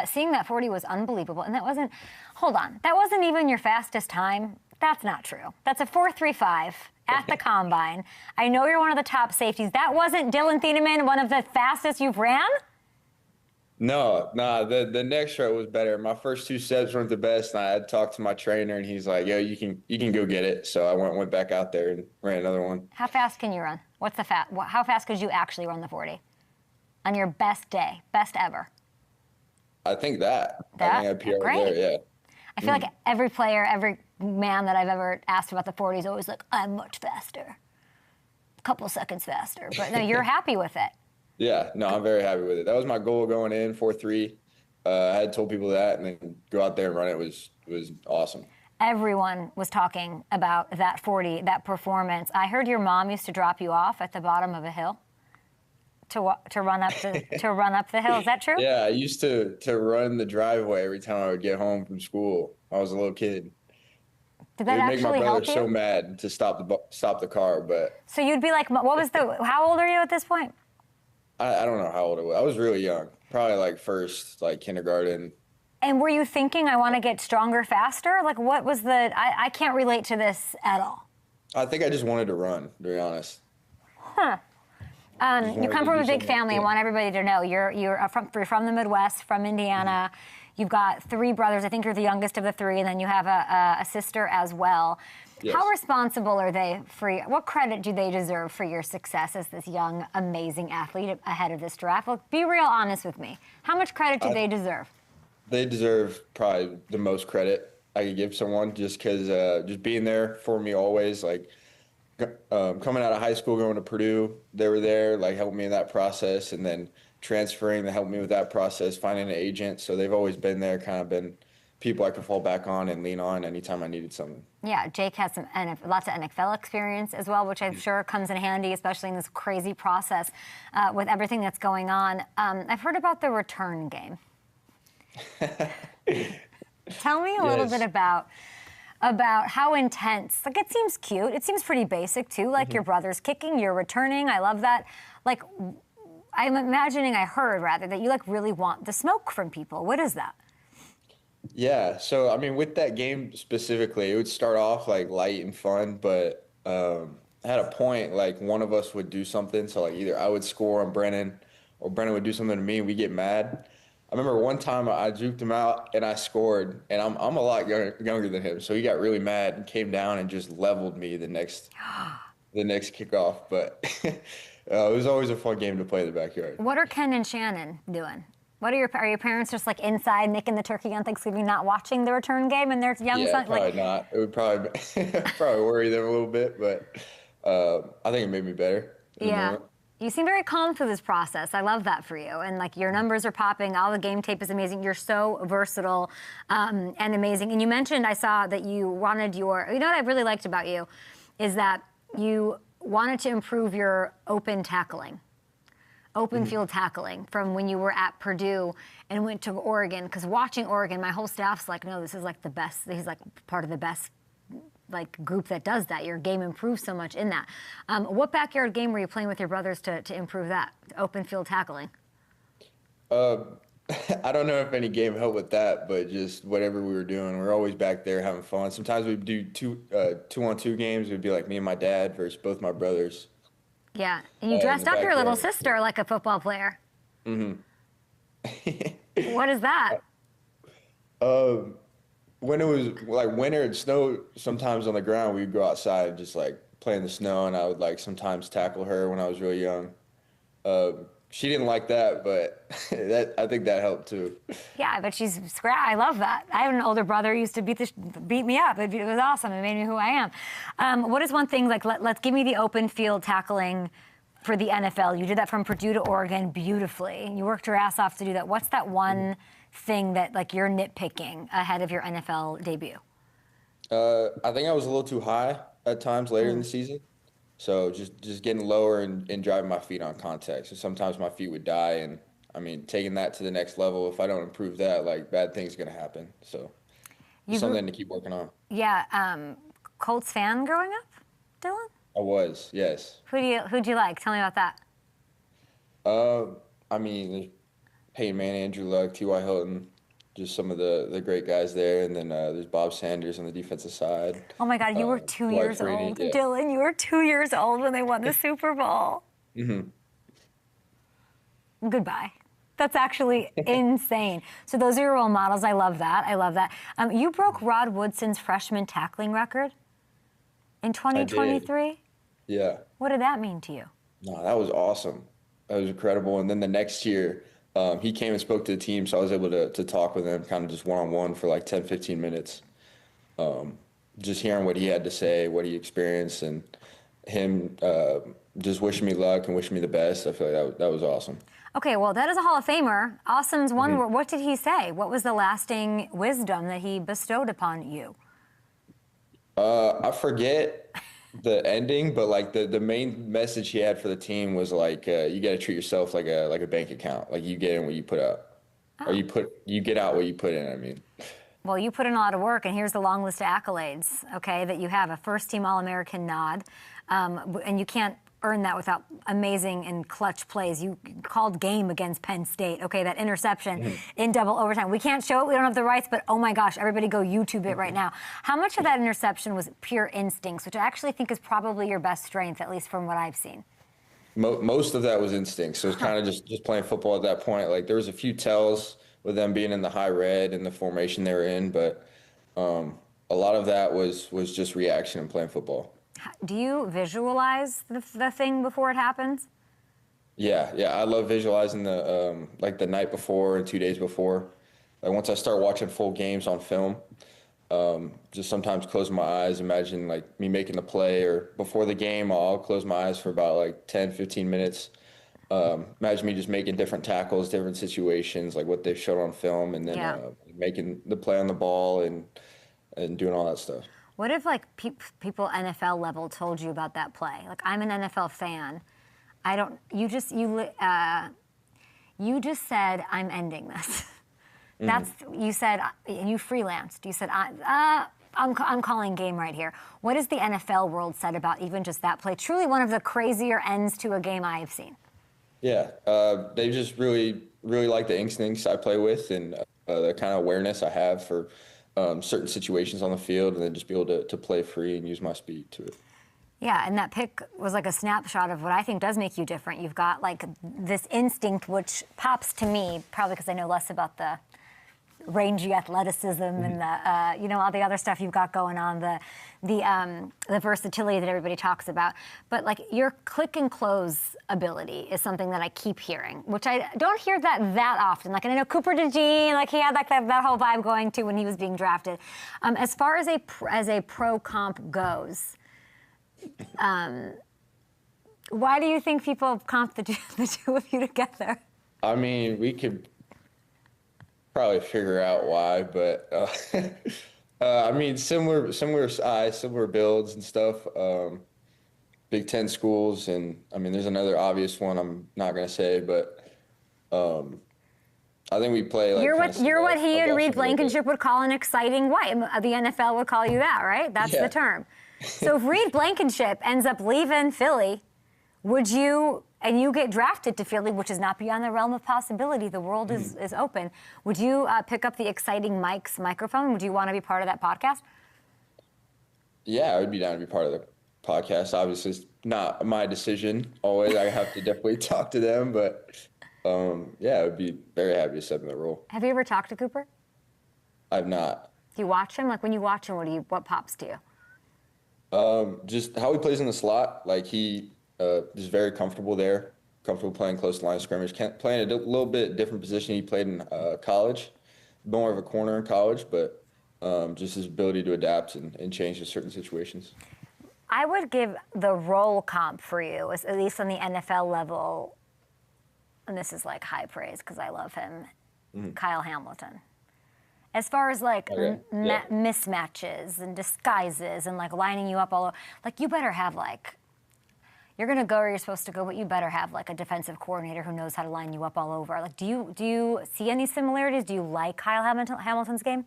Seeing that 40 was unbelievable, and that wasn't, hold on, that wasn't even your fastest time. That's not true. That's a 4.35 at the Combine. I know you're one of the top safeties. That wasn't Dillon Thieneman, one of the fastest you've ran? No, the next shot was better. My first two steps weren't the best, and I had talked to my trainer, and he's like, "Yo, you can go get it." So I went back out there and ran another one. How fast can you run? What's the how fast could you actually run the 40 on your best day, best ever? I think that. That? I think I PR'd Great. there, yeah. I feel like every player, every man that I've ever asked about the 40 is always like, I'm much faster. A couple seconds faster. But no, you're happy with it. Yeah, no, I'm very happy with it. That was my goal going in, 4.3. I had told people that, and then go out there and run it was awesome. Everyone was talking about that 40, that performance. I heard your mom used to drop you off at the bottom of a hill to run up the hill. Is that true? Yeah, I used to run the driveway every time I would get home from school. I was a little kid. Did that actually make my brother help you? so mad to stop the car, but. So you'd be like, how old are you at this point? I don't know how old I was. I was really young, probably like first, like kindergarten. And were you thinking, I want to get stronger, faster? Like, what was I can't relate to this at all. I think I just wanted to run, to be honest. Huh. You come from a big family. Yeah. I want everybody to know you're from the Midwest, from Indiana. Mm-hmm. You've got 3 brothers. I think you're the youngest of the 3, and then you have a sister as well. Yes. How responsible are they for you? What credit do they deserve for your success as this young, amazing athlete ahead of this draft? Look, be real honest with me. How much credit do they deserve? They deserve probably the most credit I could give someone, just because just being there for me always, like coming out of high school, going to Purdue, they were there, like helped me in that process, and then transferring, they helped me with that process, finding an agent. So they've always been there, kind of been people I could fall back on and lean on anytime I needed something. Yeah, Jake has lots of NFL experience as well, which I'm sure comes in handy, especially in this crazy process with everything that's going on. I've heard about the return game. Tell me a little bit about how intense. Like, it seems cute. It seems pretty basic, too. Like, your brother's kicking, you're returning. I love that. Like, I'm imagining, I heard, rather, that you, like, really want the smoke from people. What is that? Yeah, so, I mean, with that game specifically, it would start off, like, light and fun, but at a point, like, one of us would do something. So, like, either I would score on Brennan or Brennan would do something to me and we get mad. I remember one time I juked him out and I scored, and I'm a lot younger than him, so he got really mad and came down and just leveled me the next kickoff. But it was always a fun game to play in the backyard. What are Ken and Shannon doing? Are your parents just like inside making the turkey on Thanksgiving, not watching the return game, and their young son? Probably not. It would probably worry them a little bit, but I think it made me better. Yeah. You seem very calm through this process. I love that for you. And, like, your numbers are popping. All the game tape is amazing. You're so versatile and amazing. And you mentioned, I saw that you wanted you know what I really liked about you is that you wanted to improve your open tackling, field tackling from when you were at Purdue and went to Oregon. Because watching Oregon, my whole staff's like, no, this is like the best. He's like part of the best like group that does that. Your game improves so much in that. What backyard game were you playing with your brothers to improve that, open field tackling? I don't know if any game helped with that, but just whatever we were doing, we were always back there having fun. Sometimes we'd do two-on-two games. It would be like me and my dad versus both my brothers. Yeah, and you dressed up your little sister like a football player. Mm-hmm. What is that? When it was like winter and snow, sometimes on the ground, we'd go outside and just like play in the snow, and I would like sometimes tackle her when I was really young. She didn't like that, but I think that helped too. Yeah, but she's I love that. I have an older brother who used to beat me up. It was awesome. It made me who I am. What is one thing, like, let's give me the open field tackling for the NFL. You did that from Purdue to Oregon beautifully. You worked your ass off to do that. What's that one thing that, like, you're nitpicking ahead of your NFL debut? I think I was a little too high at times later in the season. So just getting lower and driving my feet on contact. So sometimes my feet would die, and I mean, taking that to the next level, if I don't improve that, like, bad things are going to happen. So something to keep working on. Yeah. Colts fan growing up, Dillon? I was, yes. Who'd you like? Tell me about that. I mean, Peyton Manning, Andrew Luck, T.Y. Hilton, just some of the great guys there. And then there's Bob Sanders on the defensive side. Oh my God, you were 2 Dwight years Freeney, old. yeah. Dillon, you were 2 years old when they won the Super Bowl. Mm-hmm. Goodbye. That's actually insane. So those are your role models. I love that. I love that. You broke Rod Woodson's freshman tackling record in 2023? Yeah. What did that mean to you? No, that was awesome. That was incredible. And then the next year, he came and spoke to the team, so I was able to talk with him kind of just one-on-one for like 10, 15 minutes. Just hearing what he had to say, what he experienced, and him just wishing me luck and wishing me the best. I feel like that was awesome. Okay, well, that is a Hall of Famer. Awesome's one word. What did he say? What was the lasting wisdom that he bestowed upon you? I forget the ending, but like the main message he had for the team was like, you got to treat yourself like a bank account. Like you get in what you put out, or you get out what you put in. I mean. Well, you put in a lot of work, and here's the long list of accolades, okay, that you have. A first-team All-American nod, and you can't earn that without amazing and clutch plays. You called game against Penn State, okay, that interception in double overtime. We can't show it, we don't have the rights, but oh my gosh, everybody go YouTube it right now. How much of that interception was pure instincts, which I actually think is probably your best strength, at least from what I've seen? Most of that was instinct, so it's kind of just playing football at that point. Like there was a few tells with them being in the high red and the formation they were in, but a lot of that was just reaction and playing football. Do you visualize the thing before it happens? Yeah, I love visualizing the like the night before and 2 days before. Like once I start watching full games on film, just sometimes close my eyes, imagine like me making the play, or before the game, I'll close my eyes for about like 10, 15 minutes. Imagine me just making different tackles, different situations, like what they've showed on film, and then making the play on the ball and doing all that stuff. What if like people NFL level told you about that play? Like I'm an NFL fan. You just said I'm ending this. That's you said, and you freelanced. You said I'm calling game right here. What has the NFL world said about even just that play? Truly one of the crazier ends to a game I have seen. Yeah, they just really like the instincts I play with, and the kind of awareness I have for certain situations on the field, and then just be able to play free and use my speed to it. Yeah, and that pick was like a snapshot of what I think does make you different. You've got like this instinct which pops to me, probably because I know less about the rangy athleticism and the all the other stuff you've got going on, the versatility that everybody talks about. But like your click and close ability is something that I keep hearing, which I don't hear that often. Like, and I know Cooper DeJean, like he had like that whole vibe going too when he was being drafted. As far as a pro comp goes, why do you think people comp the two of you together? I mean, we could probably figure out why, but I mean, similar size, similar builds and stuff. Big Ten schools, and I mean, there's another obvious one I'm not gonna say, but I think we play like you're what he and Reed Blankenship would call an exciting white. The NFL would call you that, right? That's the term. So if Reed Blankenship ends up leaving Philly, would you? And you get drafted to Philly, which is not beyond the realm of possibility. The world is open. Would you pick up the exciting Mike's microphone? Would you want to be part of that podcast? Yeah, I would be down to be part of the podcast. Obviously, it's not my decision always. I have to definitely talk to them, but yeah, I would be very happy to step in the role. Have you ever talked to Cooper? I've not. Do you watch him? Like when you watch him, what pops to you? Just how he plays in the slot. Like he is very comfortable there, comfortable playing close to line of scrimmage. Playing a little bit different position he played in college, more of a corner in college, but just his ability to adapt and change to certain situations. I would give the role comp for you, at least on the NFL level, and this is like high praise because I love him, Kyle Hamilton. As far as like mismatches and disguises and like lining you up all over, like you better have like, you're going to go where you're supposed to go, but you better have like a defensive coordinator who knows how to line you up all over. Like, do you see any similarities? Do you like Kyle Hamilton's game?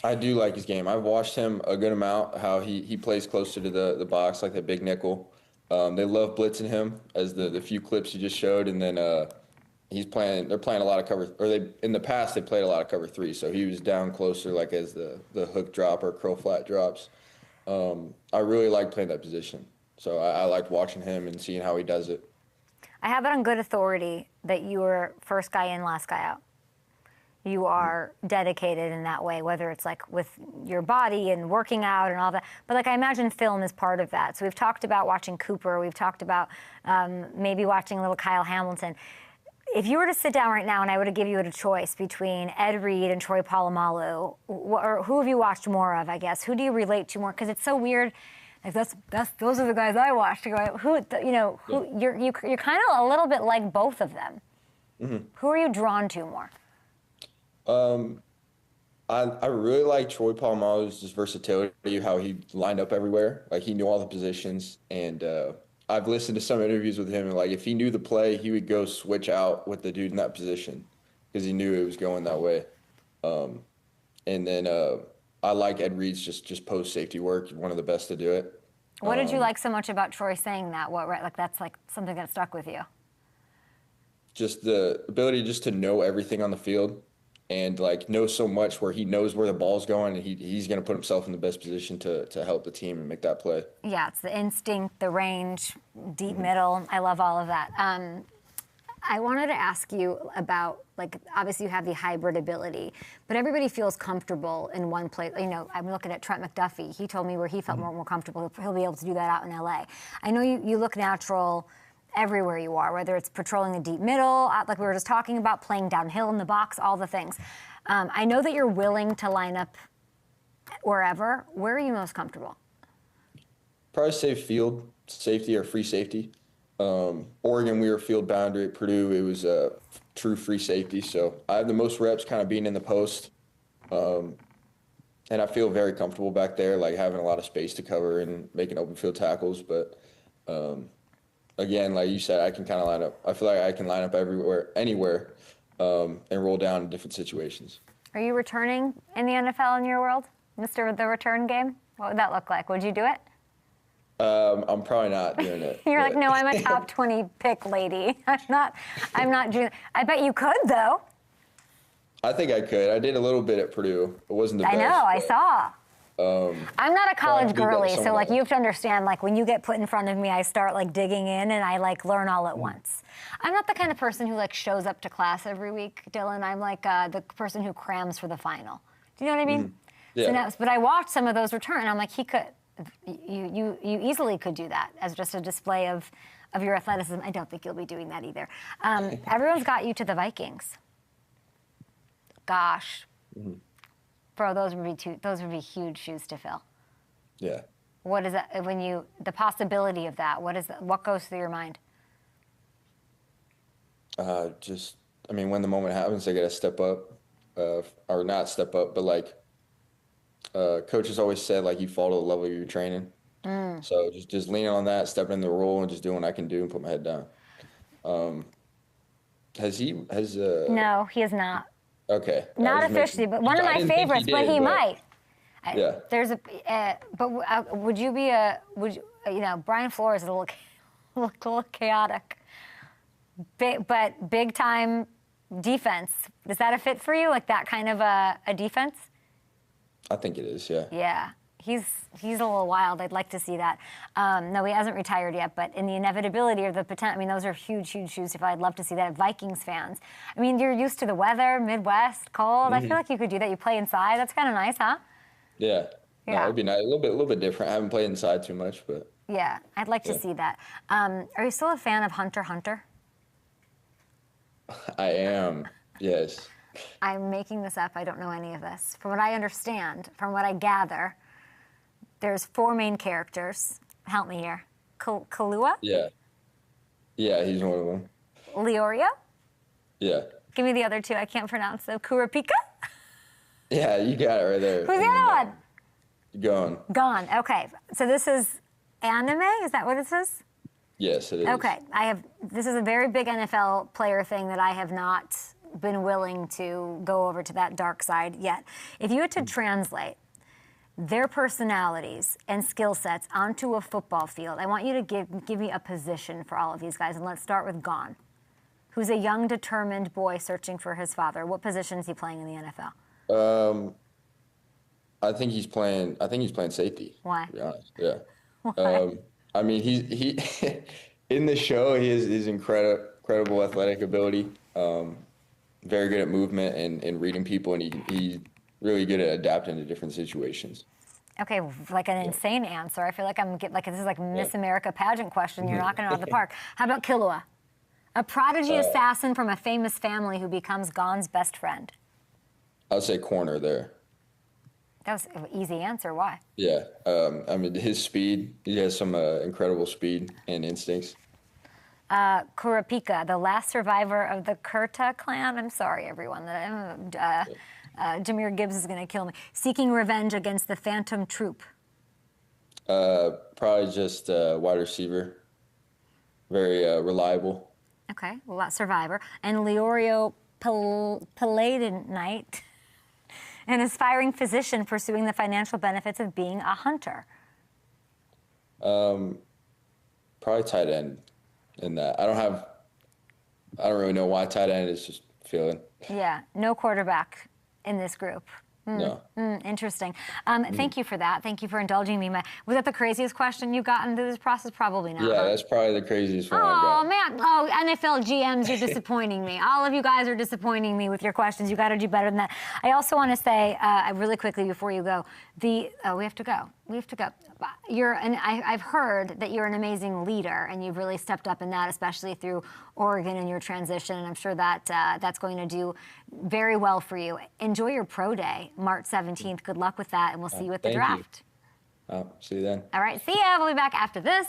I do like his game. I've watched him a good amount, how he plays closer to the box, like that big nickel. They love blitzing him, as the few clips you just showed. And then They're playing a lot of cover, or in the past they played a lot of cover 3, so he was down closer, like as the hook drop or curl flat drops. I really like playing that position, so I liked watching him and seeing how he does it. I have it on good authority that you were first guy in, last guy out. You are dedicated in that way, whether it's like with your body and working out and all that. But like I imagine film is part of that. So we've talked about watching Cooper. We've talked about maybe watching a little Kyle Hamilton. If you were to sit down right now and I were to give you a choice between Ed Reed and Troy Polamalu, or who have you watched more of, I guess? Who do you relate to more? Because it's so weird. Like those are the guys I watched. You're kind of a little bit like both of them. Mm-hmm. Who are you drawn to more? I really like Troy Polamalu's just versatility, how he lined up everywhere. Like he knew all the positions, and I've listened to some interviews with him, and like if he knew the play, he would go switch out with the dude in that position because he knew it was going that way. And then I like Ed Reed's just post safety work, one of the best to do it. What did you like so much about Troy saying that? That's like something that stuck with you? Just the ability just to know everything on the field. And like know so much where he knows where the ball's going, and he's going to put himself in the best position to help the team and make that play. Yeah, it's the instinct, the range, deep middle. I love all of that. I wanted to ask you about, like, obviously you have the hybrid ability, but everybody feels comfortable in one place. You know, I'm looking at Trent McDuffie. He told me where he felt more comfortable. He'll be able to do that out in LA. I know you look natural everywhere you are, whether it's patrolling the deep middle, like we were just talking about, playing downhill in the box, all the things. I know that you're willing to line up wherever. Where are you most comfortable? Probably say field safety or free safety. Oregon, we were field boundary. At Purdue, it was a true free safety. So I have the most reps kind of being in the post. And I feel very comfortable back there, like having a lot of space to cover and making open field tackles. But again, like you said, I can kind of line up. I feel like I can line up everywhere, anywhere, and roll down in different situations. Are you returning in the NFL in your world, Mr. The Return Game? What would that look like? Would you do it? I'm probably not doing it. You're like, no, I'm a top 20 pick lady. I'm not doing. I bet you could, though. I think I could. I did a little bit at Purdue. It wasn't the best. I know. I saw. I'm not a college I girly, so like else. you have to understand, like when you get put in front of me, I start like digging in and I like learn all at once. I'm not the kind of person who like shows up to class every week, Dylan. I'm like the person who crams for the final. Do you know what I mean? Yeah. So now, but I watched some of those return, and I'm like, he could. You easily could do that as just a display of your athleticism. I don't think you'll be doing that either. Everyone's got you to the Vikings. Gosh. Bro, those would be huge shoes to fill. Yeah. What is that the possibility of that? What goes through your mind? When the moment happens, I got to step up, or not step up, but like, coaches always said, like, you fall to the level of your training. So just leaning on that, stepping in the role, and just doing what I can do and put my head down. No, he is not. Okay. Not officially, but one of my favorites. But he might. Yeah. Would you be Brian Flores is a little chaotic, but big time defense. Is that a fit for you? Like that kind of a defense? I think it is. Yeah. Yeah. He's a little wild. I'd like to see that. No, he hasn't retired yet, but in the inevitability or the potential, I mean, those are huge, huge shoes to fill. I'd love to see that. Vikings fans. I mean, you're used to the weather, Midwest, cold. I feel like you could do that. You play inside. That's kind of nice, huh? Yeah. Yeah. No, it'd be nice. A little bit different. I haven't played inside too much, but. Yeah, I'd like to see that. Are you still a fan of Hunter x Hunter? I am. Yes. I'm making this up. I don't know any of this. From what I understand, from what I gather, there's 4 main characters. Help me here. Kahlua? Yeah. Yeah, he's one of them. Leorio? Yeah. Give me the other 2. I can't pronounce them. Kurapika? Yeah, you got it right there. Who's the other one? Gone. Gone. Okay. So this is anime? Is that what this is? Yes, it is. Okay. This is a very big NFL player thing that I have not been willing to go over to that dark side yet. If you had to translate their personalities and skill sets onto a football field, I want you to give me a position for all of these guys, and let's start with Gone. who's a young, determined boy searching for his father. What position is he playing in the NFL? I think he's playing safety. Why? To be honest. Yeah. Why? I mean, he in the show, he has his incredible athletic ability. Very good at movement and reading people, and he's really good at adapting to different situations. Okay, like an insane answer. I feel like this is like Miss America pageant question. You're knocking it out of the park. How about Killua? A prodigy assassin from a famous family who becomes Gon's best friend. I would say corner there. That was an easy answer. Why? Yeah. I mean, his speed, he has some incredible speed and instincts. Kurapika, the last survivor of the Kurta clan. I'm sorry, everyone. Jameer Gibbs is going to kill me. Seeking revenge against the Phantom Troop. Probably just wide receiver. Very reliable. Okay, well, that's survivor. And Leorio Paladinite, an aspiring physician pursuing the financial benefits of being a hunter. Probably tight end in that. I don't really know why tight end is, just feeling. Yeah, no quarterback in this group. No. Interesting. Thank you for that. Thank you for indulging me. Was that the craziest question you've gotten through this process? Probably not. Yeah, that's probably the craziest one I've Oh, got. man. Oh, NFL GMs, you're disappointing me. All of you guys are disappointing me with your questions. You got to do better than that. I also want to say, really quickly before you go, we have to go. We have to go. I've heard that you're an amazing leader, and you've really stepped up in that, especially through Oregon and your transition. And I'm sure that that's going to do very well for you. Enjoy your pro day, March 17th. Good luck with that, and we'll see you at the draft. See you then. All right, see ya. We'll be back after this.